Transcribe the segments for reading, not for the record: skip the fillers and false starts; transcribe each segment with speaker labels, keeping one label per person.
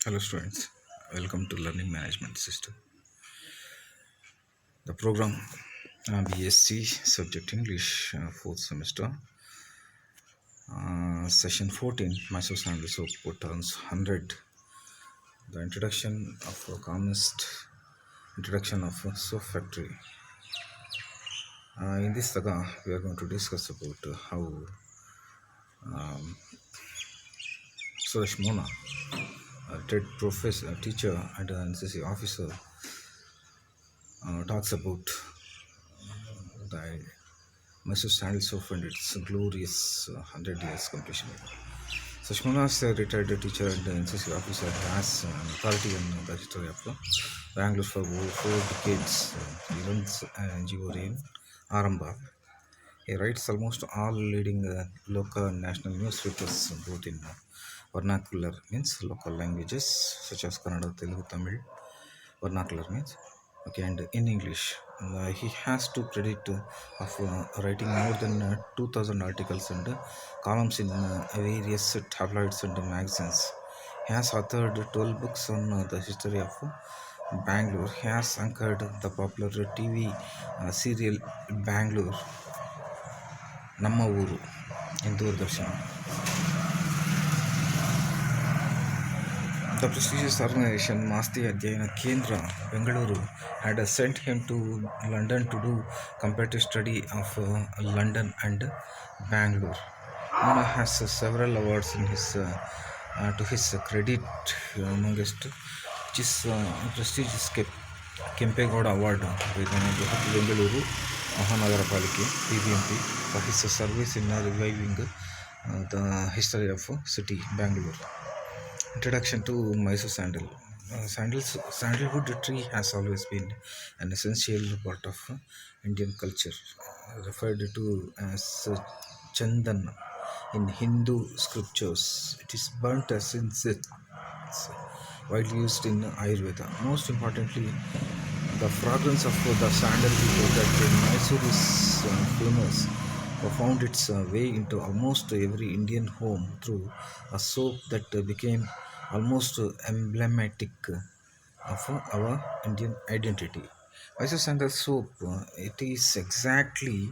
Speaker 1: Hello students, welcome to Learning Management System. The program BSc Subject English 4th semester, session 14, Mysore sandal soap turns 100. The introduction of a communist introduction of a soap factory. In this saga, we are going to discuss about how Suresh Mona, a TED professor, teacher, and an NCC officer, talks about the Mysore sandal soap and its glorious 100 years completion. Sushmana is a retired teacher and NCC officer, has an authority on the history of Bangalore for over 4 decades. He runs an NGO in Aramba. He writes almost all leading local and national newspapers, both in vernacular, means local languages such as Kannada, Telugu, Tamil. Vernacular means okay, and in English. He has to credit of writing more than 2000 articles and columns in various tabloids and magazines. He has authored 12 books on the history of Bangalore. He has anchored the popular TV serial Bangalore Namma Uru in Doordarshan. The prestigious organization Masti Adhyayana Kendra, Bengaluru, had sent him to London to do comparative study of London and Bangalore. Mona has several awards in his to his credit, amongst which is prestigious Kempegowda Award by the Bengaluru Mahanagara Palike (BBMP) for his service in reviving the history of city Bangalore. Introduction to Mysore sandal. Sandalwood tree has always been an essential part of Indian culture, referred to as Chandan in Hindu scriptures. It is burnt as incense, widely used in Ayurveda. Most importantly, the fragrance of the sandalwood that in Mysore is famous found its way into almost every Indian home through a soap that became almost emblematic of our Indian identity. Mysore sandal soap, it is exactly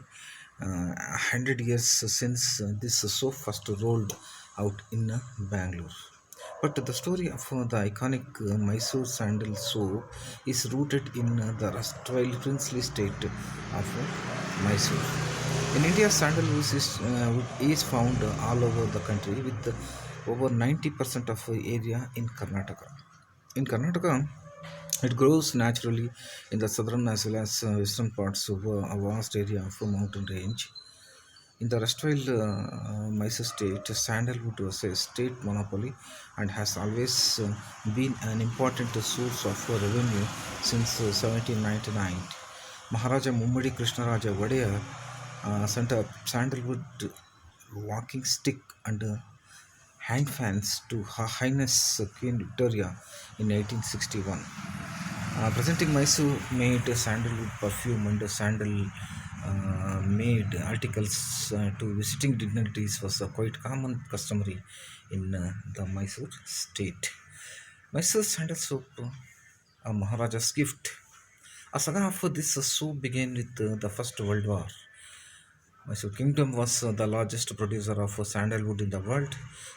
Speaker 1: 100 years since this soap first rolled out in Bangalore. But the story of the iconic Mysore sandal soap is rooted in the erstwhile princely state of Mysore. In India, sandalwood is found all over the country, with over 90% of area in Karnataka. In Karnataka, it grows naturally in the southern as well as western parts of a vast area of a mountain range. In the erstwhile Mysore state, sandalwood was a state monopoly and has always been an important source of revenue since 1799. Maharaja Mummadi Krishnaraja Vadeyar sent a sandalwood walking stick and hand fans to Her Highness Queen Victoria in 1861. Presenting Mysore made sandalwood perfume and sandal made articles to visiting dignitaries was quite common customary in the Mysore state. Mysore sandal soap, a Maharaja's gift. A saga of this soap began with the First World War. Mysore Kingdom was the largest producer of sandalwood in the world.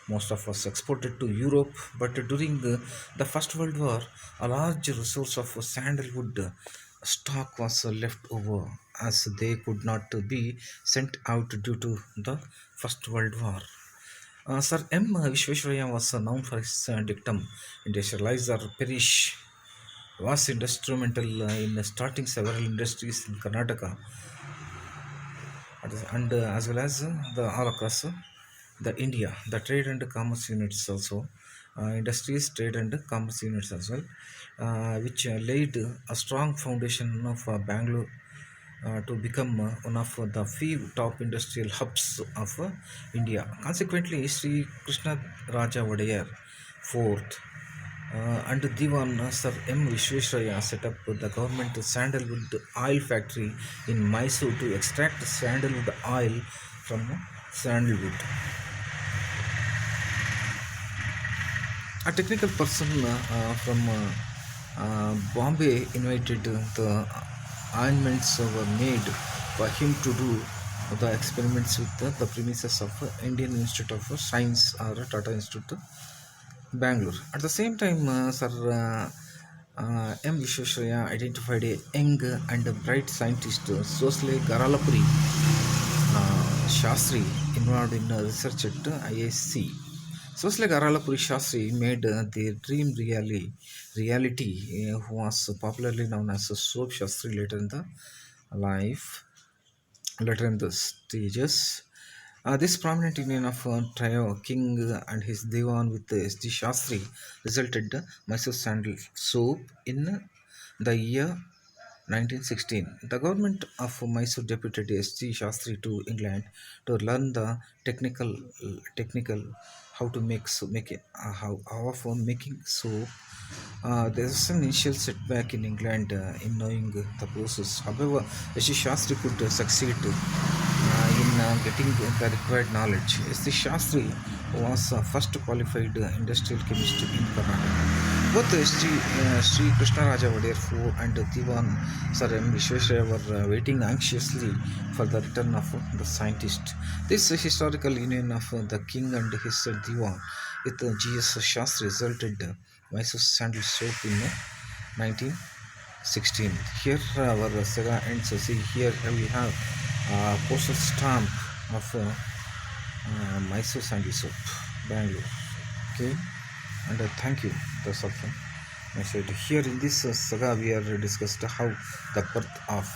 Speaker 1: Most of us exported to Europe, but during the First World War, a large resource of sandalwood stock was left over as they could not be sent out due to the First World War. Sir M. Vishwesvaraya was known for his dictum, industrialize or perish, was instrumental in starting several industries in Karnataka and as well as the all across the India, the trade and commerce units also, industries, trade and commerce units as well, which laid a strong foundation of Bangalore to become one of the few top industrial hubs of India. Consequently, Sri Krishna Raja Vadeyar IV and Diwan Sir M. Vishwesvaraya set up the government sandalwood oil factory in Mysore to extract sandalwood oil from sandalwood. A technical person from Bombay invited the ointments were made for him to do the experiments with the premises of Indian Institute of Science or Tata Institute, Bangalore. At the same time, Sir M. Vishwesvaraya identified a young and bright scientist, Sosle Garalapuri Shastri, involved in research at ISC. Sosle Garalapuri Shastri made their dream reality, who was popularly known as Soap Shastri life, later in the stages. This prominent union of trio, King and his Diwan with S.D. Shastri, resulted Mysore sandal soap in the year 1916. The government of Mysore deputed S.G. Shastri to England to learn the technical how to make it, how of making soap. There's an initial setback in England in knowing the process. However, S.G. Shastri could succeed in getting the required knowledge. S.D. Shastri was first qualified industrial chemist in Karnataka. Both Sri Krishna Raja Vadir IV and Diwan Sir M. Vishwesvaraya were waiting anxiously for the return of the scientist. This historical union of the king and his Diwan with G.S. Shastri resulted Mysore sandal soap in 1916. Here our saga ends. See, here we have postal stamp of Mysore sandal soap, Bangalore. Okay, and thank you. That's all from my side. Here in this saga, we are discussed how the birth of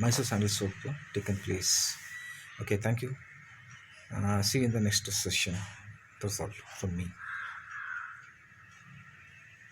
Speaker 1: Mysore sandal soap taken place. Okay, thank you. See you in the next session. That's all from me.